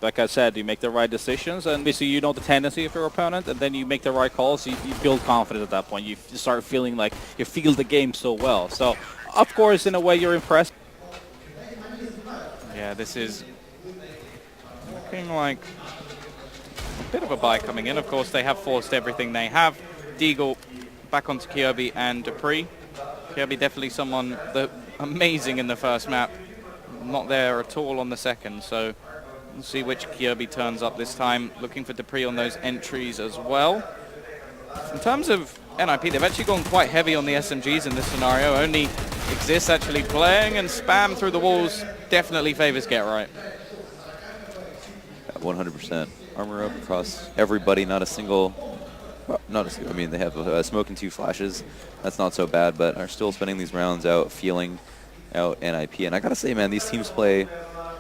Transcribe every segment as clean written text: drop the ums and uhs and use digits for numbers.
Like I said, you make the right decisions, and basically you know the tendency of your opponent, and then you make the right calls. You build confidence at that point. You start feeling like you feel the game so well. So, of course, in a way, you're impressed. Yeah, this is looking like a bit of a buy coming in. Of course, they have forced everything they have. Deagle back onto Kiobi and Dupree. Kiobi definitely someone that amazing in the first map. Not there at all on the second, so we'll see which Kiobi turns up this time. Looking for Dupree on those entries as well. In terms of NiP, they've actually gone quite heavy on the SMGs in this scenario. Only Exists actually playing, and spam through the walls definitely favors GODSENT. 100%. Armor up across everybody, not a single, I mean, they have a smoke and 2 flashes. That's not so bad, but are still spending these rounds out, feeling out NiP. And I gotta say, man, these teams play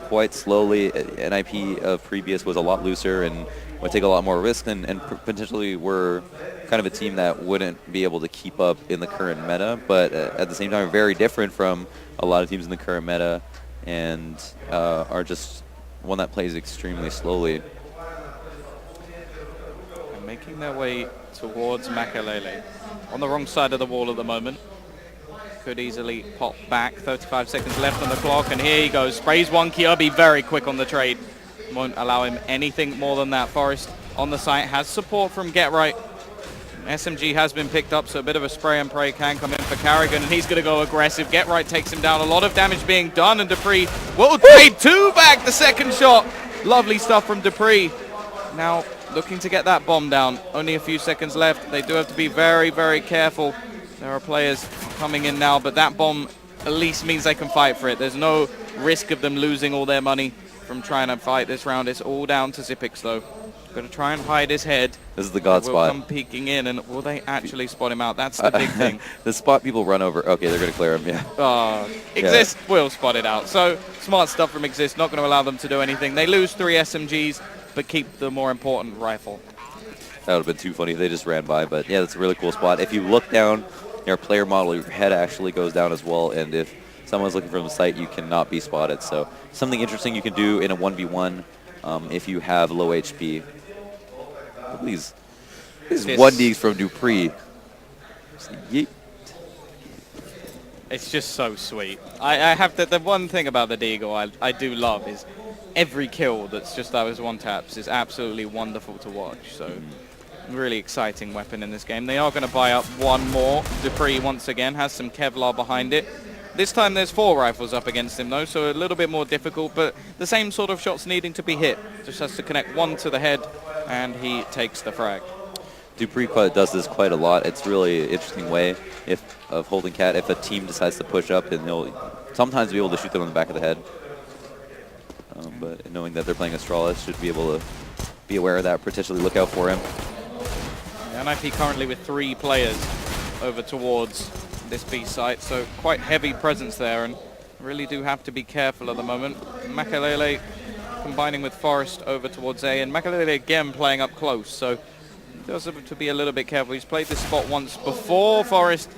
quite slowly. NiP of previous was a lot looser and would take a lot more risk, and potentially were kind of a team that wouldn't be able to keep up in the current meta, but at the same time very different from a lot of teams in the current meta, and are just one that plays extremely slowly. And making their way towards Makalele. On the wrong side of the wall at the moment. Could easily pop back. 35 seconds left on the clock, and here he goes. Sprays one. Kiobi very quick on the trade. Won't allow him anything more than that. Forest on the site has support from GODSENT. SMG has been picked up, so a bit of a spray and pray can come in for Carrigan, and he's going to go aggressive. GODSENT takes him down. A lot of damage being done, and Dupree will trade 2 back the second shot. Lovely stuff from Dupree. Now looking to get that bomb down. Only a few seconds left. They do have to be very, very careful. There are players coming in now, but that bomb at least means they can fight for it. There's no risk of them losing all their money from trying to fight this round. It's all down to Xyp9x though. Going to try and hide his head. This is the god will spot. Come peeking in, and will they actually spot him out? That's the big thing. The spot people run over. Okay, they're going to clear him, yeah. Exist will spot it out. So smart stuff from Exist, not going to allow them to do anything. They lose 3 SMGs, but keep the more important rifle. That would have been too funny if they just ran by, but yeah, that's a really cool spot. If you look down your player model, your head actually goes down as well, and if someone's looking from the site, you cannot be spotted. So something interesting you can do in a 1v1 if you have low HP. These 1Ds from Dupree. Yeet. It's just so sweet. I have the one thing about the Deagle I do love is every kill that's just those one taps is absolutely wonderful to watch. So really exciting weapon in this game. They are going to buy up one more. Dupree once again has some Kevlar behind it. This time there's 4 rifles up against him though, so a little bit more difficult, but the same sort of shots needing to be hit. Just has to connect one to the head, and he takes the frag. Dupree does this quite a lot. It's really an interesting way of holding cat. If a team decides to push up, then he'll sometimes be able to shoot them in the back of the head. But knowing that they're playing Astralis, should be able to be aware of that, potentially look out for him. NiP currently with 3 players over towards this B site, so quite heavy presence there, and really do have to be careful at the moment. Makalele combining with Forest over towards A, and Makalele again playing up close, so does have to be a little bit careful. He's played this spot once before. Forest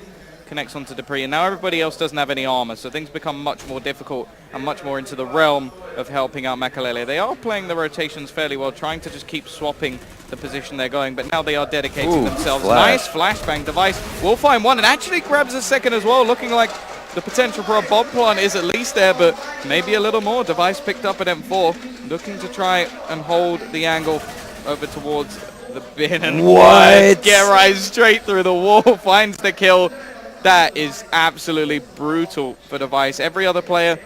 connects onto Dupree, and now everybody else doesn't have any armor, so things become much more difficult and much more into the realm of helping out Makalele. They are playing the rotations fairly well, trying to just keep swapping the position they're going, but now they are dedicating themselves. Nice flashbang. Device will find one and actually grabs a second as well, looking like the potential for a bomb plant is at least there, but maybe a little more. Device picked up at M4, looking to try and hold the angle over towards the bin, and what? GODSENT straight through the wall, finds the kill. That is absolutely brutal for Device. Every other player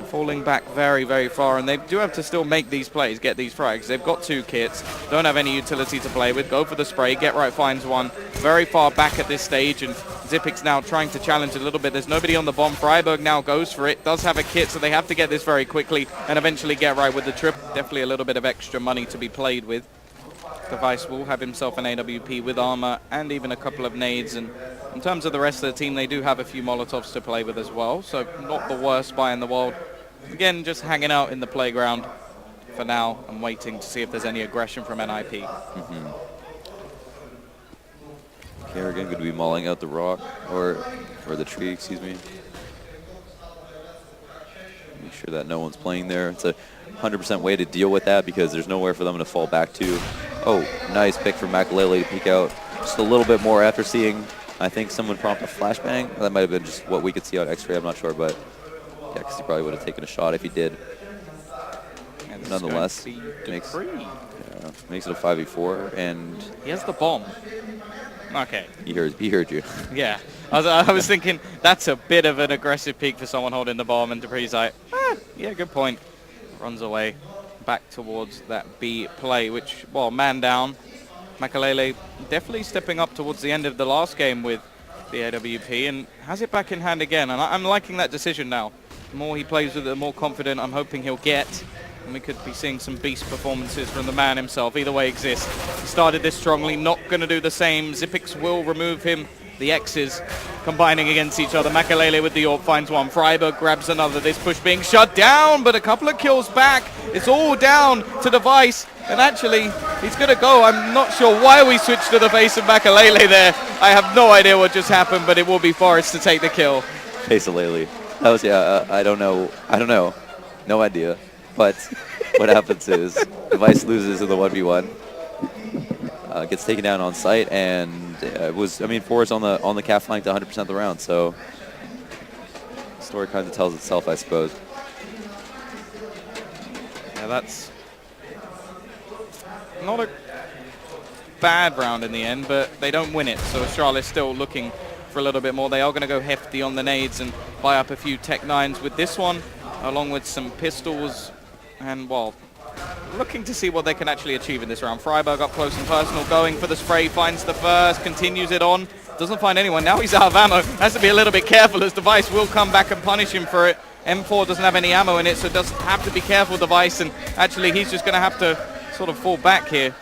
falling back very, very far, and they do have to still make these plays, get these frags. They've got 2 kits, don't have any utility to play with. Go for the spray. GODSENT finds one very far back at this stage, and Xyp9x now trying to challenge a little bit. There's nobody on the bomb. Freiburg now goes for it. Does have a kit, so they have to get this very quickly and eventually GODSENT with the trip. Definitely a little bit of extra money to be played with. Device will have himself an AWP with armor and even a couple of nades, and in terms of the rest of the team, they do have a few Molotovs to play with as well, so not the worst buy in the world. Again, just hanging out in the playground for now and waiting to see if there's any aggression from NiP. Kerrigan going to be mauling out the rock, or the tree, excuse me. sure that no one's playing there. It's a 100% way to deal with that because there's nowhere for them to fall back to. Oh, nice pick from Makalele to peek out just a little bit more after seeing, I think, someone prompt a flashbang. That might have been just what we could see on X-ray, I'm not sure, but yeah, because he probably would have taken a shot if he did. And Nonetheless, makes it a 5v4, and he has the bomb. Okay. He heard you. Yeah. I was thinking that's a bit of an aggressive peek for someone holding the bomb, and Dupree's like, yeah, good point. Runs away back towards that B play, which, well, man down. Makalele definitely stepping up towards the end of the last game with the AWP and has it back in hand again. And I'm liking that decision now. The more he plays with it, the more confident I'm hoping he'll get. And we could be seeing some beast performances from the man himself. Either way exists. He started this strongly, not going to do the same. Xyp9x will remove him. The X's combining against each other. Makalele with the AWP finds one. Freiburg grabs another. This push being shut down, but a couple of kills back. It's all down to Device. And actually, he's going to go. I'm not sure why we switched to the face of Makalele there. I have no idea what just happened, but it will be Forest to take the kill. Face of Lele. That was, yeah, I don't know. No idea. But what happens is Device loses in the 1v1. Gets taken down on site, and it was, I mean, Forest on the calf flank to 100% of the round, so the story kind of tells itself, I suppose. Yeah, that's not a bad round in the end, but they don't win it, so Astralis still looking for a little bit more. They are going to go hefty on the nades and buy up a few Tech 9s with this one, along with some pistols, and, well, looking to see what they can actually achieve in this round. Freiburg up close and personal, going for the spray, finds the first, continues it on, doesn't find anyone. Now he's out of ammo, has to be a little bit careful as Device will come back and punish him for it. M4 doesn't have any ammo in it, so does have to be careful, Device, and actually he's just going to have to sort of fall back here.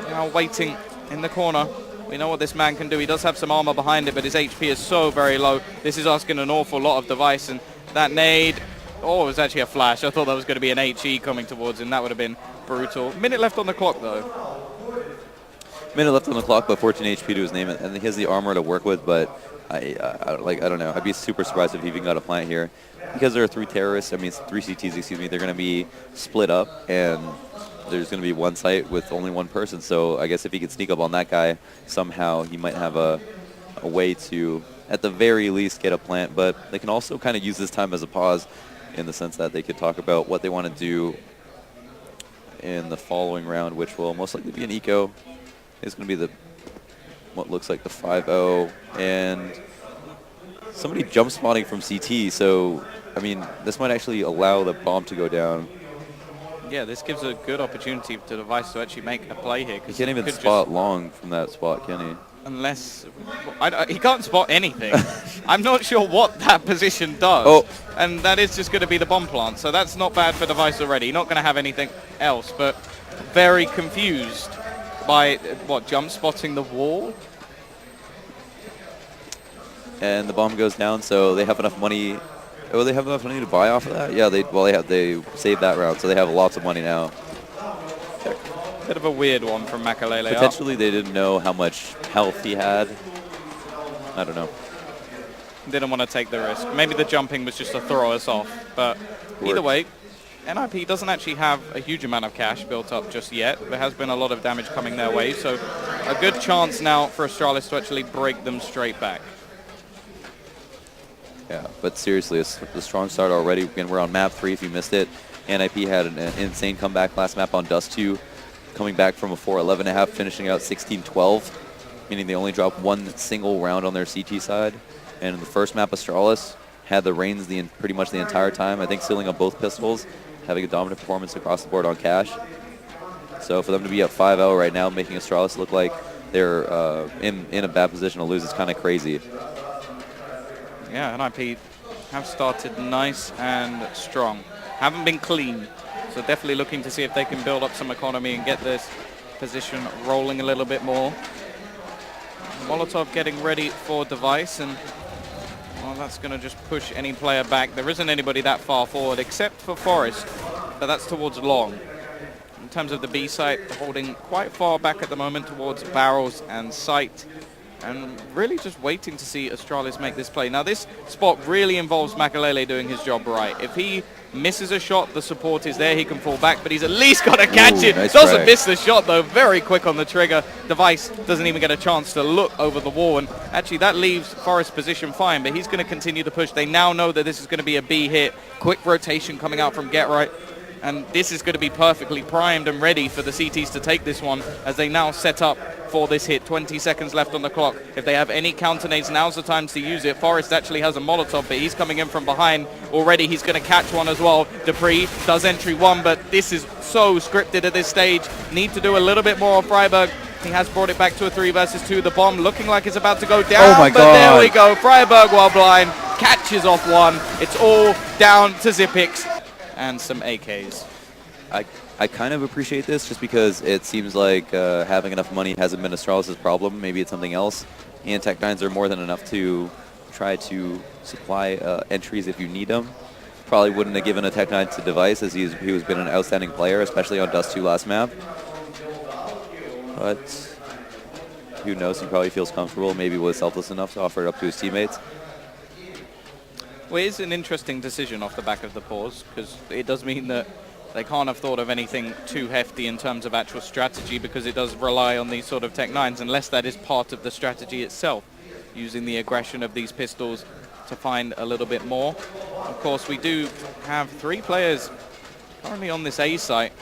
Now waiting in the corner. We know what this man can do. He does have some armor behind it, but his HP is so very low. This is asking an awful lot of Device, and that nade, oh, it was actually a flash. I thought that was going to be an HE coming towards him. That would have been brutal. Minute left on the clock, though. Minute left on the clock, but 14 HP to his name, and he has the armor to work with, but I don't know. I'd be super surprised if he even got a plant here. Because there are three terrorists, I mean, three CTs, excuse me, they're going to be split up, and there's going to be one site with only one person, so I guess if he could sneak up on that guy, somehow he might have a way to, at the very least, get a plant, but they can also kind of use this time as a pause in the sense that they could talk about what they want to do in the following round, which will most likely be an eco. It's going to be what looks like the 5-0, and somebody jump spotting from CT, so, I mean, this might actually allow the bomb to go down. Yeah, this gives a good opportunity to Device to actually make a play here. He can't even spot long from that spot, can he? Unless he can't spot anything. I'm not sure what that position does. Oh. And that is just going to be the bomb plant. So that's not bad for Device already. Not going to have anything else, but very confused by, what, jump spotting the wall? And the bomb goes down, so they have enough money. Oh, they have enough money to buy off of that? Yeah, they saved that round, so they have lots of money now. Bit of a weird one from Makalele. Potentially they didn't know how much health he had. I don't know. Didn't want to take the risk. Maybe the jumping was just to throw us off. But either way, NiP doesn't actually have a huge amount of cash built up just yet. There has been a lot of damage coming their way, so a good chance now for Astralis to actually break them straight back. Yeah, but seriously, it's a strong start already. Again, we're on map 3 if you missed it. NiP had an insane comeback last map on Dust 2. Coming back from a 4-11.5, finishing out 16-12, meaning they only dropped one single round on their CT side. And in the first map, Astralis had the reins pretty much the entire time, I think sealing up both pistols, having a dominant performance across the board on cash. So for them to be at 5-0 right now, making Astralis look like they're in a bad position to lose is kind of crazy. Yeah, NiP have started nice and strong. Haven't been clean. So definitely looking to see if they can build up some economy and get this position rolling a little bit more. Molotov getting ready for Device, and well, that's going to just push any player back. There isn't anybody that far forward except for Forest, but that's towards long. In terms of the B site, holding quite far back at the moment towards barrels and sight, and really just waiting to see Astralis make this play. Now this spot really involves Makalele doing his job right. If he Misses a shot, the support is there, he can fall back, but he's at least got to catch it. Nice Doesn't frag. miss the shot though, very quick on the trigger. Device doesn't even get a chance to look over the wall, and actually that leaves Forest's position fine, but he's going to continue to push. They now know that this is going to be a B hit. Quick rotation coming out from GetRight, and this is going to be perfectly primed and ready for the CTs to take this one as they now set up for this hit. 20 seconds left on the clock. If they have any counter nades, now's the time to use it. Forest actually has a Molotov, but he's coming in from behind already. He's going to catch one as well. Dupree does entry one, but this is so scripted at this stage. Need to do a little bit more of Freiburg. He has brought it back to a 3 versus 2. The bomb looking like it's about to go down, Oh my but God. there we go. Freiburg, while blind, catches off one. It's all down to Zipix and some AKs. I kind of appreciate this just because it seems like having enough money hasn't been Astralis' problem. Maybe it's something else. And Tech9s are more than enough to try to supply entries if you need them. Probably wouldn't have given a Tech9 to Device as he has been an outstanding player, especially on Dust 2 last map. But who knows, he probably feels comfortable, maybe was selfless enough to offer it up to his teammates. Well, it is an interesting decision off the back of the pause, because it does mean that they can't have thought of anything too hefty in terms of actual strategy, because it does rely on these sort of Tech9s, unless that is part of the strategy itself, using the aggression of these pistols to find a little bit more. Of course, we do have 3 players currently on this A site,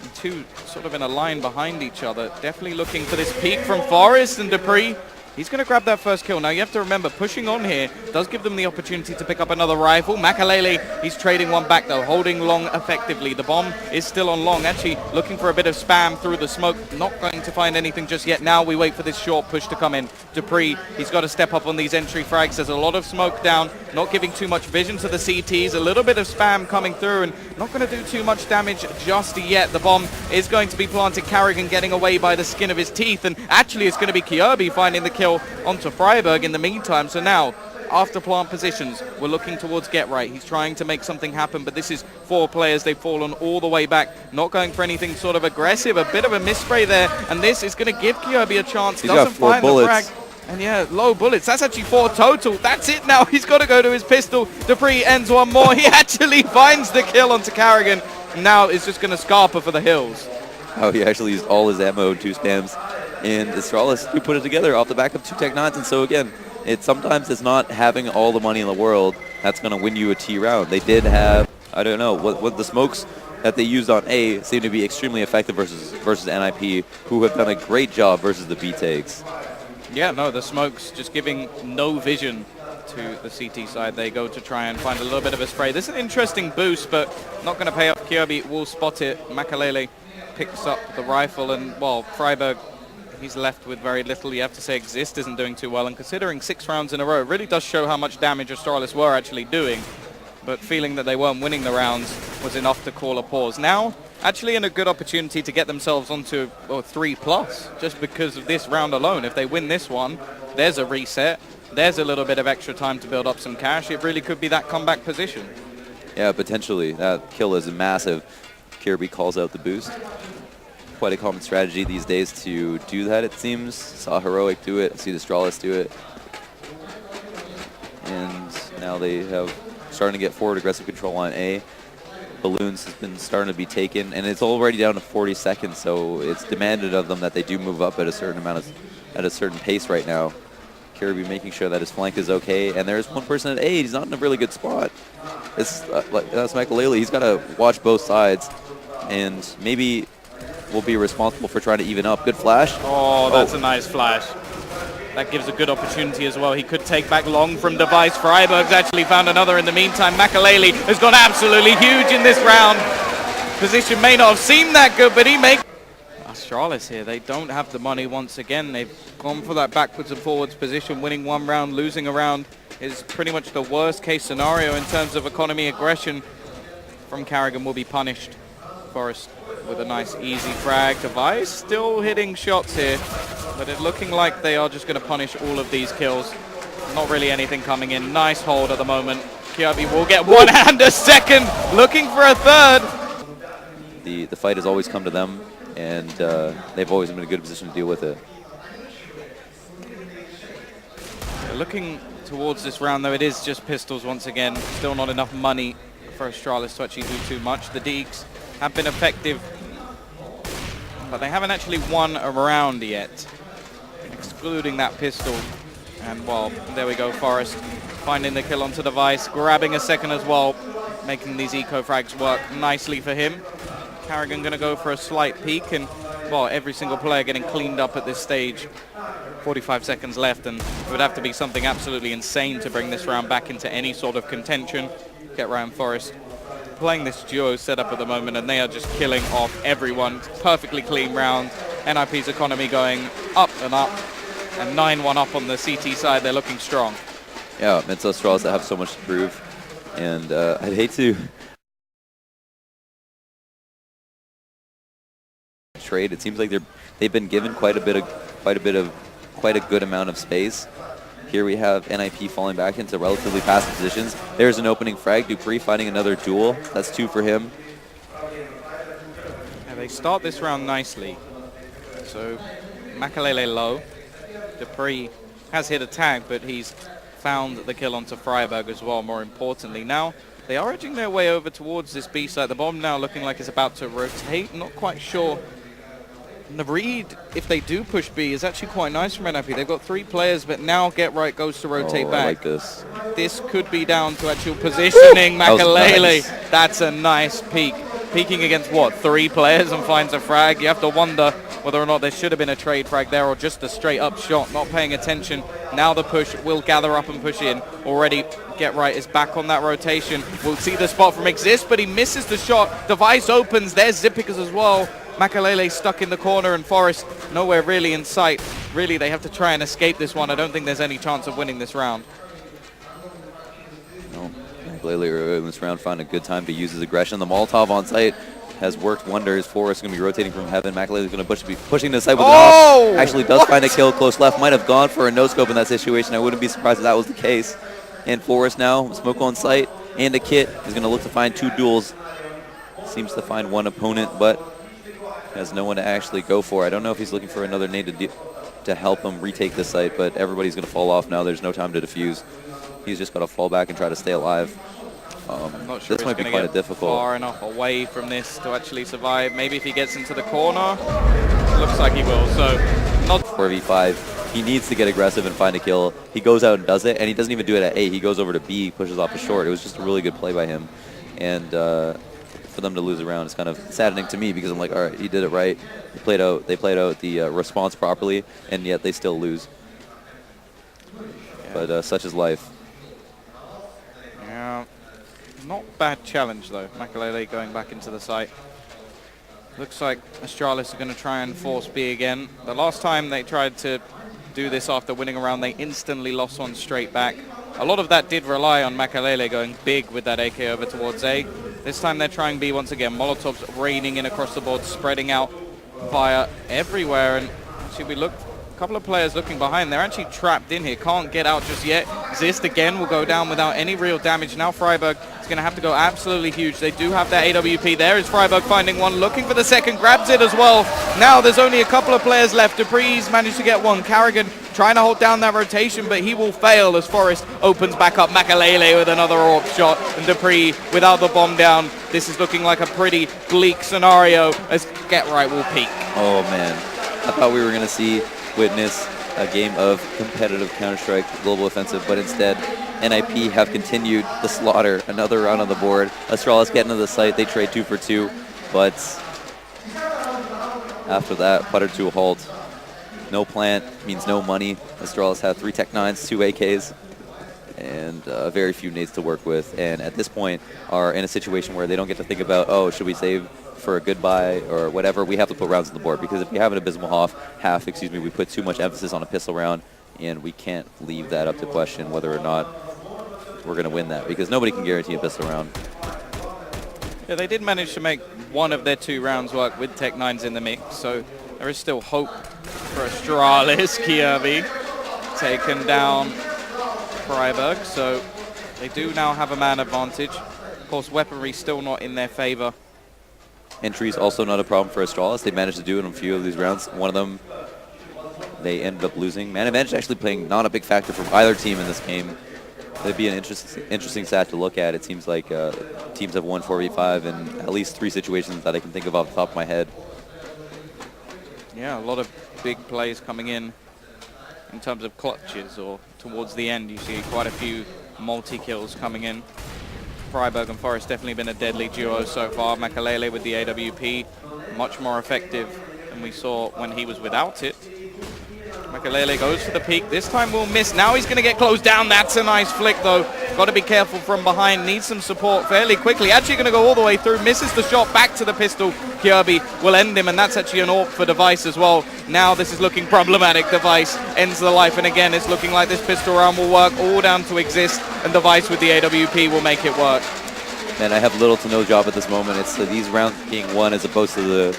and 2 sort of in a line behind each other, definitely looking for this peek from Forest, and Dupree, he's going to grab that first kill. Now, you have to remember, pushing on here does give them the opportunity to pick up another rifle. Makalele, he's trading one back, though, holding long effectively. The bomb is still on long, actually looking for a bit of spam through the smoke. Not going to find anything just yet. Now we wait for this short push to come in. Dupree, he's got to step up on these entry frags. There's a lot of smoke down, not giving too much vision to the CTs. A little bit of spam coming through, and not going to do too much damage just yet. The bomb is going to be planted. Carrigan getting away by the skin of his teeth, and actually it's going to be Kiobi finding the kill onto Freiburg in the meantime. So now, after plant positions, we're looking towards GetRight. He's trying to make something happen, but this is 4 players. They've fallen all the way back, not going for anything sort of aggressive. A bit of a misspray there, and this is going to give Kiobi a chance. He's Doesn't got 4 find bullets. the frag. And yeah, low bullets. That's actually 4 total. That's it now. He's got to go to his pistol. Dupree ends one more. He actually finds the kill onto Carrigan. Now it's just going to Scarpa for the hills. Oh, he actually used all his ammo in 2 spams. And Astralis, who put it together off the back of 2 Tech9s. And so again, sometimes it's not having all the money in the world that's going to win you a T round. They did have, I don't know, what the smokes that they used on A seem to be extremely effective versus NiP, who have done a great job versus the B takes. Yeah, no, the smokes just giving no vision to the CT side. They go to try and find a little bit of a spray. This is an interesting boost, but not going to pay off. Kiobi will spot it. Makalele picks up the rifle, and, well, Freiburg, he's left with very little. You have to say Exist isn't doing too well, and considering 6 rounds in a row, it really does show how much damage Astralis were actually doing. But feeling that they weren't winning the rounds was enough to call a pause. Now, actually in a good opportunity to get themselves onto 3+, just because of this round alone. If they win this one, there's a reset. There's a little bit of extra time to build up some cash. It really could be that comeback position. Yeah, potentially. That kill is massive. Kirby calls out the boost. Quite a common strategy these days to do that, it seems. Saw Heroic do it, see the Astralis do it. And now they have starting to get forward aggressive control on A. Balloons has been starting to be taken, and it's already down to 40 seconds, so it's demanded of them that they do move up at a certain at a certain pace right now. Kirby making sure that his flank is okay, and there's one person at A. He's not in a really good spot. That's Makalele. He's got to watch both sides, and maybe will be responsible for trying to even up. Good flash. Oh, that's a nice flash. That gives a good opportunity as well. He could take back long from Device. Freiburg's actually found another in the meantime. Makalele has gone absolutely huge in this round. Position may not have seemed that good, but he makes... Astralis here, they don't have the money once again. They've gone for that backwards and forwards position. Winning 1 round, losing a round is pretty much the worst case scenario in terms of economy aggression. From Carrigan will be punished. Forest with a nice easy frag. Device still hitting shots here, but it's looking like they are just going to punish all of these kills. Not really anything coming in. Nice hold at the moment. Kiobi will get one and a second, looking for a third. The fight has always come to them, and they've always been in a good position to deal with it. Looking towards this round, though, it is just pistols once again. Still not enough money for Astralis to actually do too much. The Deeks have been effective, but they haven't actually won a round yet, excluding that pistol. And, well, there we go, Forest finding the kill onto Device, grabbing a second as well, making these eco-frags work nicely for him. Karrigan going to go for a slight peek, and, well, every single player getting cleaned up at this stage. 45 seconds left, and it would have to be something absolutely insane to bring this round back into any sort of contention. Get Ryan Forest playing this duo setup at the moment, and they are just killing off everyone. Perfectly clean round. NiP's economy going up and up, and 9-1 up on the CT side. They're looking strong. Yeah, it's Astralis that have so much to prove, and I'd hate to trade. It seems like they've been given quite a good amount of space. Here we have NiP falling back into relatively passive positions. There's an opening frag. dupreeh finding another duel. That's 2 for him. Yeah, they start this round nicely. So Makalele low. dupreeh has hit a tag, but he's found the kill onto friberg as well, more importantly. Now they are edging their way over towards this B site. The bomb now looking like it's about to rotate. Not quite sure. The read, if they do push B, is actually quite nice from NiP. They've got 3 players, but now Get Right goes to rotate back. I like this. This could be down to actual positioning. Makalele, nice. That's a nice peek. Peeking against, what, 3 players and finds a frag. You have to wonder whether or not there should have been a trade frag there or just a straight up shot, not paying attention. Now the push will gather up and push in. Already, Get Right is back on that rotation. We'll see the spot from Exist, but he misses the shot. Device opens. There's Zippicers as well. Makalele stuck in the corner, and Forest nowhere really in sight. Really, they have to try and escape this one. I don't think there's any chance of winning this round. No, Makalele in this round found a good time to use his aggression. The Molotov on site has worked wonders. Forest is going to be rotating from heaven. Makalele is going to be pushing the site with an off. Actually does find a kill close left. Might have gone for a no-scope in that situation. I wouldn't be surprised if that was the case. And Forest now, smoke on site, and a kit is going to look to find 2 duels. Seems to find 1 opponent, but has no one to actually go for. I don't know if he's looking for another nade to help him retake the site, but everybody's going to fall off now. There's no time to defuse. He's just got to fall back and try to stay alive. I'm not sure this might be quite difficult. Far enough away from this to actually survive. Maybe if he gets into the corner, looks like he will. So not 4v5. He needs to get aggressive and find a kill. He goes out and does it, and he doesn't even do it at A. He goes over to B, pushes off a short. It was just a really good play by him. And for them to lose a round is kind of saddening to me, because I'm like, all right, he did it right. They played out the response properly, and yet they still lose. Yeah. But such is life. Yeah, not bad challenge though. Makalele going back into the site. Looks like Astralis are going to try and force B again. The last time they tried to do this after winning a round, they instantly lost one straight back. A lot of that did rely on Makalele going big with that AK over towards A. This time they're trying B once again. Molotovs raining in across the board, spreading out fire everywhere. And actually we look, a couple of players looking behind. They're actually trapped in here. Can't get out just yet. Zist again will go down without any real damage. Now friberg is going to have to go absolutely huge. They do have that AWP. There is friberg finding one, looking for the second, grabs it as well. Now there's only a couple of players left. dupreeh's managed to get one. Karrigan trying to hold down that rotation, but he will fail as Forest opens back up. Makalele with another AWP shot, and dupreeh without the bomb down. This is looking like a pretty bleak scenario as Get Right will peak. Oh man, I thought we were going to witness a game of competitive Counter-Strike Global Offensive, but instead NiP have continued the slaughter. Another round on the board. Astralis get into the site. They trade 2 for 2, but after that, puttered to a halt. No plant means no money. Astralis have 3 Tech 9s, 2 AKs, and very few nades to work with. And at this point, are in a situation where they don't get to think about, oh, should we save for a goodbye or whatever. We have to put rounds on the board, because if we have an abysmal half, we put too much emphasis on a pistol round, and we can't leave that up to question whether or not we're going to win that, because nobody can guarantee a pistol round. Yeah, they did manage to make one of their 2 rounds work with Tech 9s in the mix, so there is still hope for Astralis. Kiev taken down friberg, so they do now have a man advantage. Of course, weaponry still not in their favor. Entry is also not a problem for Astralis. They managed to do it in a few of these rounds. One of them, they ended up losing. Man advantage actually playing not a big factor for either team in this game. It'd be an interesting stat to look at. It seems like teams have won 4v5 in at least 3 situations that I can think of off the top of my head. Yeah, a lot of big plays coming in terms of clutches, or towards the end you see quite a few multi-kills coming in. friberg and f0rest definitely been a deadly duo so far. Makalele with the AWP, much more effective than we saw when he was without it. Makalele goes for the peak. This time will miss. Now he's going to get closed down. That's a nice flick, though. Got to be careful from behind. Needs some support fairly quickly. Actually going to go all the way through. Misses the shot. Back to the pistol. Kirby will end him, and that's actually an AWP for Device as well. Now this is looking problematic. Device ends the life, and again, it's looking like this pistol round will work all down to exist, and Device with the AWP will make it work. Man, I have little to no job at this moment. It's these rounds being won as opposed to the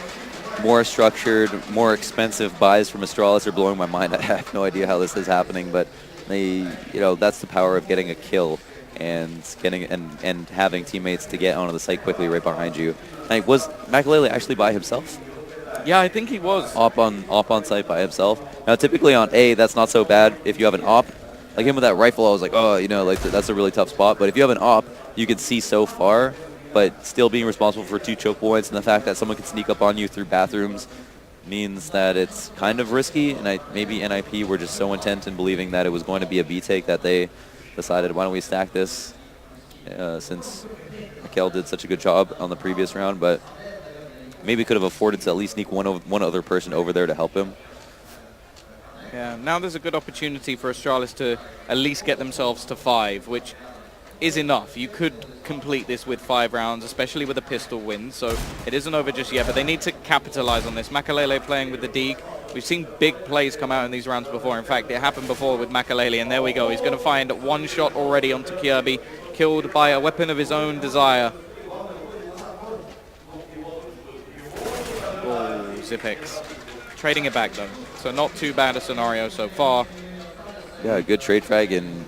more structured, more expensive buys from Astralis are blowing my mind. I have no idea how this is happening, but that's the power of getting a kill and and having teammates to get onto the site quickly right behind you. And was Makalele actually by himself? Yeah, I think he was. Op on site by himself. Now, typically on A, that's not so bad. If you have an op, like him with that rifle, I was like, oh, that's a really tough spot. But if you have an op, you can see so far, but still being responsible for 2 choke points, and the fact that someone can sneak up on you through bathrooms means that it's kind of risky. And maybe NiP were just so intent in believing that it was going to be a B take that they decided, why don't we stack this, since Mikel did such a good job on the previous round, but maybe could have afforded to at least sneak one other person over there to help him. Yeah, now there's a good opportunity for Astralis to at least get themselves to 5, which is enough. You could complete this with 5 rounds, especially with a pistol win, so it isn't over just yet, but they need to capitalize on this. Makalele playing with the Dig. We've seen big plays come out in these rounds before. In fact, it happened before with Makalele, and there we go. He's going to find 1 shot already onto Kirby, killed by a weapon of his own desire. Oh, Zipex. Trading it back, though. So not too bad a scenario so far. Yeah, good trade frag, and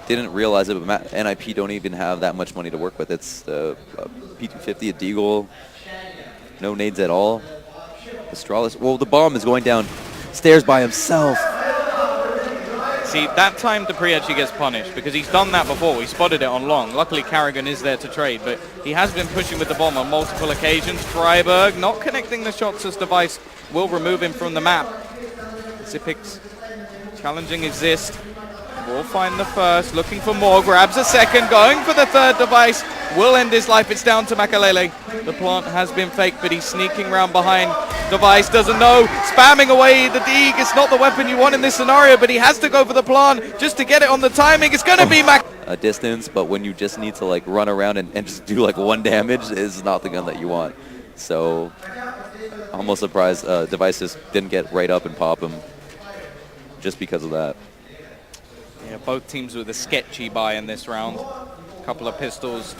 didn't realize it, but NiP don't even have that much money to work with. It's the P250, a Deagle, no nades at all. Astralis, well, the bomb is going down stairs by himself. See, that time Dupree actually gets punished because he's done that before. He spotted it on long. Luckily, Carrigan is there to trade, but he has been pushing with the bomb on multiple occasions. friberg not connecting the shots as Device will remove him from the map. Zipex challenging Exist. Will find the first, looking for more, grabs a second, going for the third. Device will end his life. It's down to Makalele. The plant has been faked, but he's sneaking around behind. Device doesn't know, spamming away the Dig. It's not the weapon you want in this scenario, but he has to go for the plant just to get it on the timing. It's going to be a distance, but when you just need to like run around and just do like 1 damage is not the gun that you want. So almost surprised Device just didn't get right up and pop him just because of that. Yeah, both teams with a sketchy buy in this round. A couple of pistols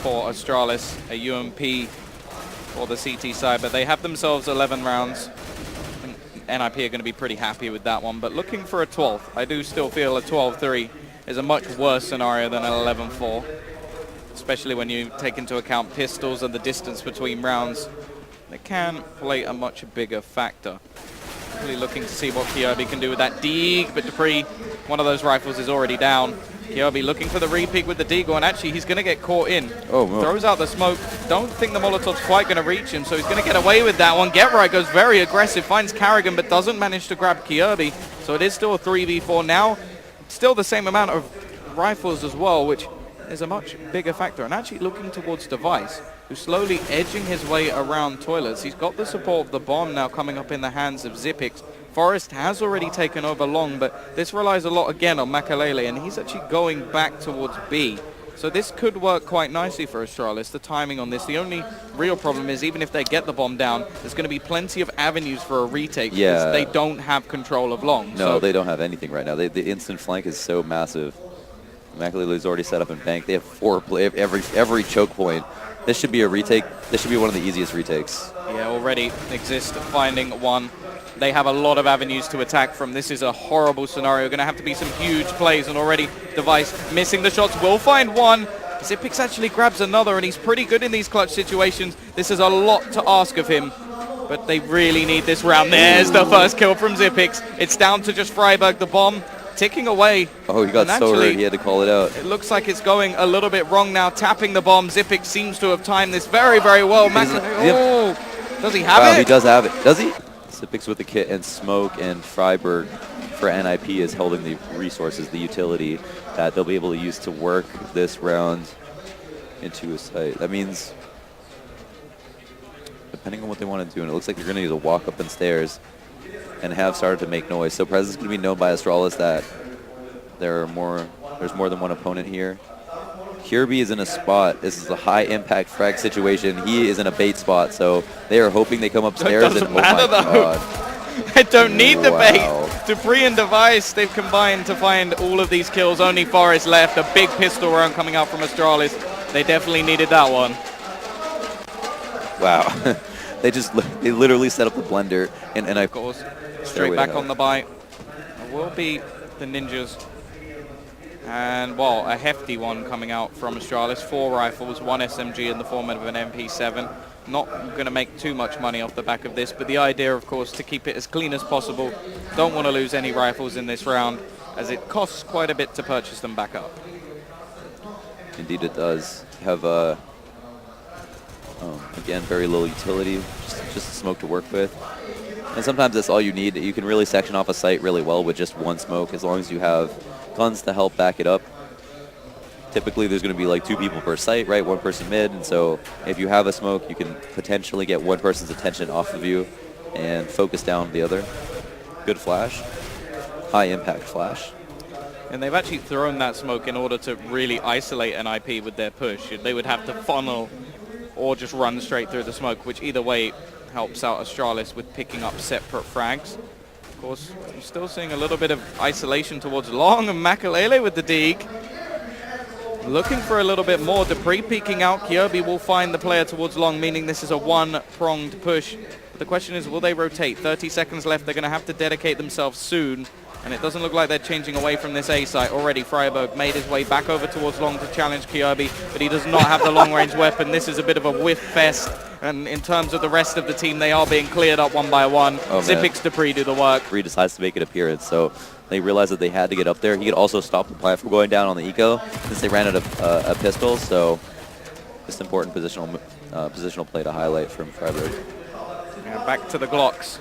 for Astralis, a UMP for the CT side, but they have themselves 11 rounds. And NiP are going to be pretty happy with that one, but looking for a 12th. I do still feel a 12-3 is a much worse scenario than an 11-4, especially when you take into account pistols and the distance between rounds. They can play a much bigger factor. Really looking to see what Kirby can do with that Dig, but Dupree, one of those rifles is already down. Kirby looking for the repeat with the Deagle, and actually he's going to get caught in. Oh, no. Throws out the smoke. Don't think the Molotov's quite going to reach him, so he's going to get away with that one. Get Right goes very aggressive, finds Carrigan, but doesn't manage to grab Kirby. So it is still a 3v4 now. Still the same amount of rifles as well, which is a much bigger factor. And actually looking towards Device, who's slowly edging his way around toilets. He's got the support of the bomb now coming up in the hands of Zipex. f0rest has already taken over long, but this relies a lot again on Makalele, and he's actually going back towards B. So this could work quite nicely for Astralis, the timing on this. The only real problem is even if they get the bomb down, there's going to be plenty of avenues for a retake because they don't have control of long. No, so they don't have anything right now. The instant flank is so massive. Makalele's already set up in bank. They have 4 play every choke point. This should be a retake. This should be one of the easiest retakes. Yeah, already Exist finding one. They have a lot of avenues to attack from. This is a horrible scenario. Going to have to be some huge plays, and already Device missing the shots. Will find one. Zipex actually grabs another, and he's pretty good in these clutch situations. This is a lot to ask of him, but they really need this round. There's the first kill from Zipex. It's down to just friberg. The bomb ticking away. Oh, he got And so hurt, actually, he had to call it out. it looks like it's going a little bit wrong now, tapping the bomb. Xyp9x seems to have timed this very, very well. Oh, does he have it? Wow, he does have it. Does he? Xyp9x with the kit and Smoke and Freiburg for NiP is holding the resources, the utility that they'll be able to use to work this round into a site. That means, depending on what they want to do, and it looks like they're going to use a walk up and stairs and have started to make noise. So Prez is going to be known by Astralis that there's more than one opponent here. Kirby is in a spot. This is a high impact frag situation. He is in a bait spot, so they are hoping they come upstairs. Doesn't and matter, oh my though. God. I don't need the Wow. bait. Dupree and Device, they've combined to find all of these kills. Only Forest left. A big pistol round coming out from Astralis. They definitely needed that one. Wow. they literally set up the blender and I Of course, straight back on the bite. It will be the Ninjas. And, well, a hefty one coming out from Astralis. 4 rifles, 1 SMG in the format of an MP7. Not going to make too much money off the back of this, but the idea, of course, to keep it as clean as possible. Don't want to lose any rifles in this round, as it costs quite a bit to purchase them back up. Indeed it does. Have, again, very little utility, just a smoke to work with. And sometimes that's all you need. You can really section off a site really well with just one smoke, as long as you have guns to help back it up. Typically there's going to be like 2 people per site, right? 1 person mid, and so if you have a smoke, you can potentially get one person's attention off of you and focus down the other. Good flash. High impact flash. And they've actually thrown that smoke in order to really isolate NiP with their push. They would have to funnel or just run straight through the smoke, which either way helps out Astralis with picking up separate frags. Of course, I'm still seeing a little bit of isolation towards long, and Makalele with the dig. Looking for a little bit more. Dupree peeking out. Kirby will find the player towards long, meaning this is a one-pronged push. But the question is, will they rotate? 30 seconds left. They're going to have to dedicate themselves soon. And it doesn't look like they're changing away from this A site already. Freiburg made his way back over towards long to challenge Kirby, but he does not have the long-range weapon. This is a bit of a whiff fest. And in terms of the rest of the team, they are being cleared up one by one. Oh, Xyp9x, Dupree do the work. Dupree decides to make an appearance, so they realized that they had to get up there. He could also stop the plant from going down on the eco since they ran out of a pistol, so just important positional play to highlight from Freiburg. Yeah, back to the Glocks.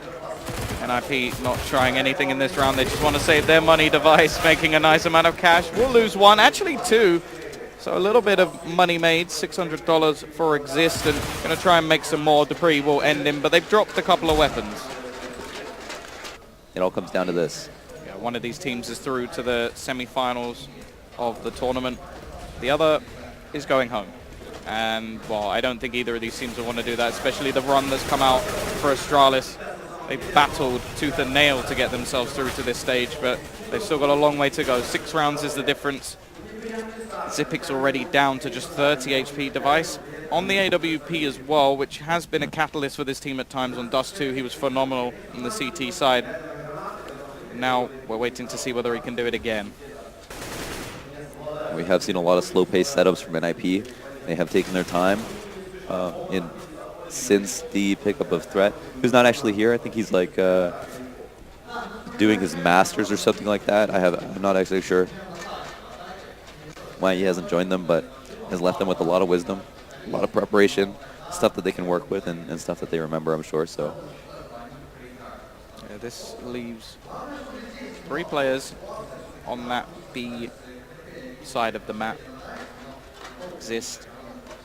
NiP not trying anything in this round. They just want to save their money. Device making a nice amount of cash. We'll lose 1, actually 2. So a little bit of money made, $600 for Exist, and going to try and make some more. Dupree will end him, but they've dropped a couple of weapons. It all comes down to this. Yeah, one of these teams is through to the semi-finals of the tournament. The other is going home. And, well, I don't think either of these teams will want to do that, especially the run that's come out for Astralis. They've battled tooth and nail to get themselves through to this stage, but they've still got a long way to go. 6 rounds is the difference. Xyp9x already down to just 30 HP. Device on the AWP as well, which has been a catalyst for this team at times. On Dust 2, he was phenomenal on the CT side. Now we're waiting to see whether he can do it again. We have seen a lot of slow-paced setups from NiP. They have taken their time since the pickup of Threat, who's not actually here. I think he's like doing his masters or something like that. I'm not actually sure why he hasn't joined them, but has left them with a lot of wisdom, a lot of preparation, stuff that they can work with, and stuff that they remember, I'm sure. So yeah, this leaves 3 players on that B side of the map. Exist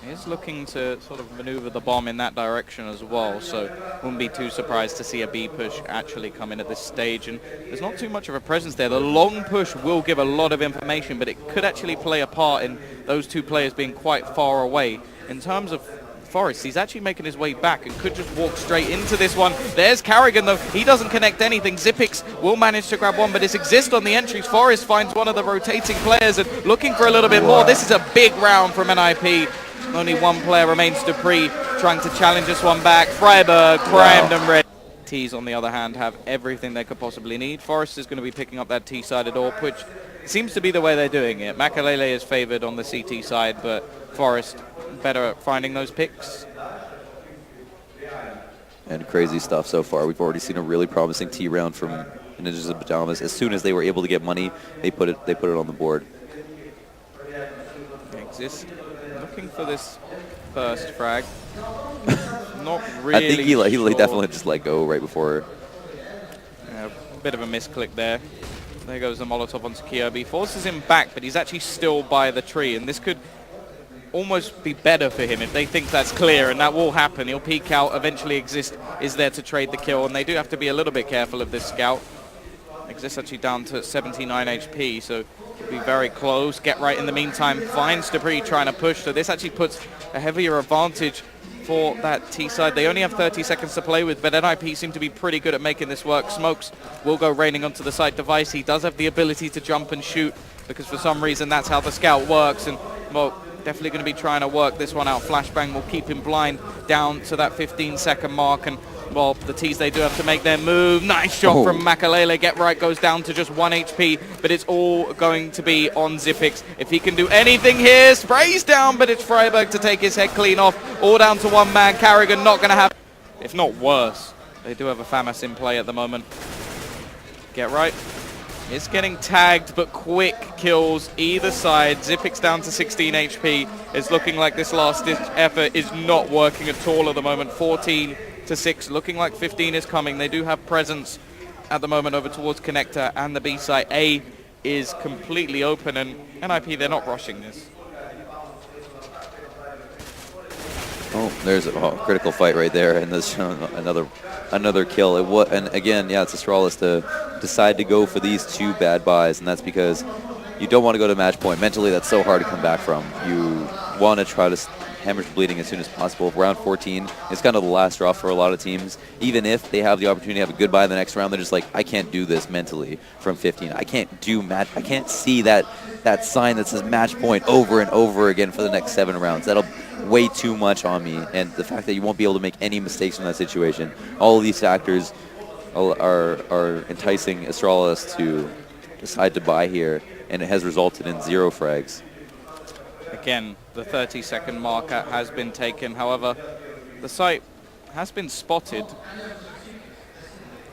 is looking to sort of maneuver the bomb in that direction as well, so wouldn't be too surprised to see a B push actually come in at this stage. And there's not too much of a presence there. The long push will give a lot of information, but it could actually play a part in those 2 players being quite far away. In terms of Forest, he's actually making his way back and could just walk straight into this one. There's Carrigan, though. He doesn't connect anything. Xyp9x will manage to grab one, but it's Exist on the entries. Forest finds one of the rotating players and looking for a little bit more. This is a big round from NiP. Only 1 player remains. Dupree trying to challenge this one back. Freiburg primed and ready. T's, on the other hand, have everything they could possibly need. Forest is going to be picking up that T-sided AWP, which seems to be the way they're doing it. Makalele is favored on the CT side, but Forest better at finding those picks. and crazy stuff so far. We've already seen a really promising T round from Ninjas of Pyjamas. As soon as they were able to get money, they put it on the board. Exist looking for this first frag. Not really. I think he sure. definitely just let go right before. Yeah, a bit of a misclick there. There goes the Molotov onto Kiev. He forces him back, but he's actually still by the tree, and this could almost be better for him if they think that's clear, and that will happen. He'll peek out. Eventually Exist is there to trade the kill, and they do have to be a little bit careful of this scout. Exist actually down to 79 HP, so it'll be very close. Get right in the meantime finds Debris trying to push, so this actually puts a heavier advantage for that T side. They only have 30 seconds to play with, but NiP seem to be pretty good at making this work. Smokes will go raining onto the site device. He does have the ability to jump and shoot, because for some reason that's how the scout works, and well, definitely going to be trying to work this one out. Flashbang will keep him blind down to that 15-second mark, and well, the T's, they do have to make their move. Nice shot from Makalele. Get right goes down to just 1 HP, but it's all going to be on Xyp9x. If he can do anything here, sprays down, but it's friberg to take his head clean off. All down to one man. Carrigan not going to have, if not worse. They do have a FAMAS in play at the moment. Get right. It's getting tagged, but quick kills either side. Xyp9x down to 16 HP. It's looking like this last-ditch effort is not working at all at the moment. 14 to 6, looking like 15 is coming. They do have presence at the moment over towards Connector and the B site. A is completely open, and NiP, they're not rushing this. Oh, there's a critical fight right there, and there's another kill. And again, yeah, it's Astralis to decide to go for these two bad buys, and that's because you don't want to go to match point. Mentally, that's so hard to come back from. You want to try to hemorrhage bleeding as soon as possible. Round 14 is kind of the last draw for a lot of teams. Even if they have the opportunity to have a good buy in the next round, they're just like, I can't do this mentally from 15. I can't do match. I can't see that sign that says match point over and over again for the next 7 rounds. That'll way too much on me. And the fact that you won't be able to make any mistakes in that situation, all of these factors are enticing Astralis to decide to buy here, and it has resulted in 0 frags. Again, the 30-second marker has been taken. However, the site has been spotted.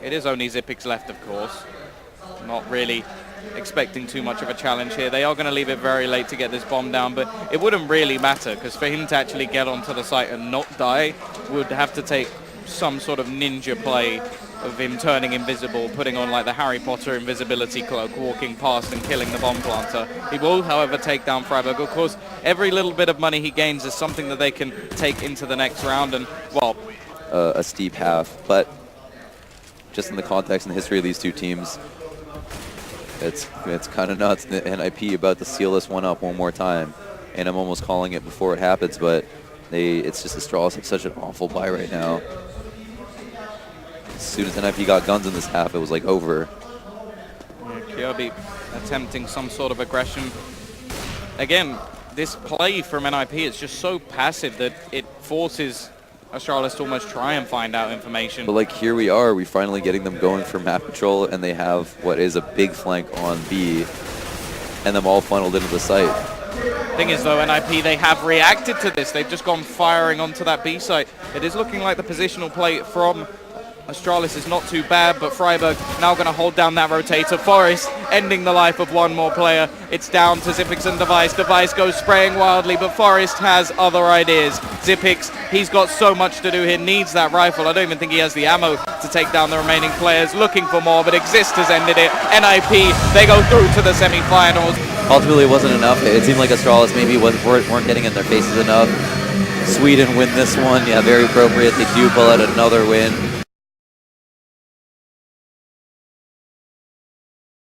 It is only Xyp9x left, of course. Not really expecting too much of a challenge here. They are going to leave it very late to get this bomb down, but it wouldn't really matter, because for him to actually get onto the site and not die would have to take some sort of ninja play of him turning invisible, putting on like the Harry Potter invisibility cloak, walking past and killing the bomb planter. He will, however, take down friberg. Of course, every little bit of money he gains is something that they can take into the next round, and, well... a steep half, but just in the context and the history of these two teams, it's kind of nuts. NiP about to seal this one up one more time, and I'm almost calling it before it happens, but it's just Astralis have such an awful buy right now. As soon as NiP got guns in this half, it was like over. Yeah, Kyobi attempting some sort of aggression. Again, this play from NiP is just so passive that it forces Astralis to almost try and find out information. But like, here we are, we finally getting them going for map patrol, and they have what is a big flank on B, and them all funneled into the site. Thing is though, NiP, they have reacted to this. They've just gone firing onto that B site. It is looking like the positional play from Astralis is not too bad, but friberg now going to hold down that rotator. Forest ending the life of one more player. It's down to Xyp9x and Device. Device goes spraying wildly, but Forest has other ideas. Xyp9x, he's got so much to do here, needs that rifle. I don't even think he has the ammo to take down the remaining players. Looking for more, but Exist has ended it. NiP, they go through to the semi-finals. Ultimately, it wasn't enough. It seemed like Astralis maybe weren't getting in their faces enough. Sweden win this one. Yeah, very appropriate. They do pull out another win.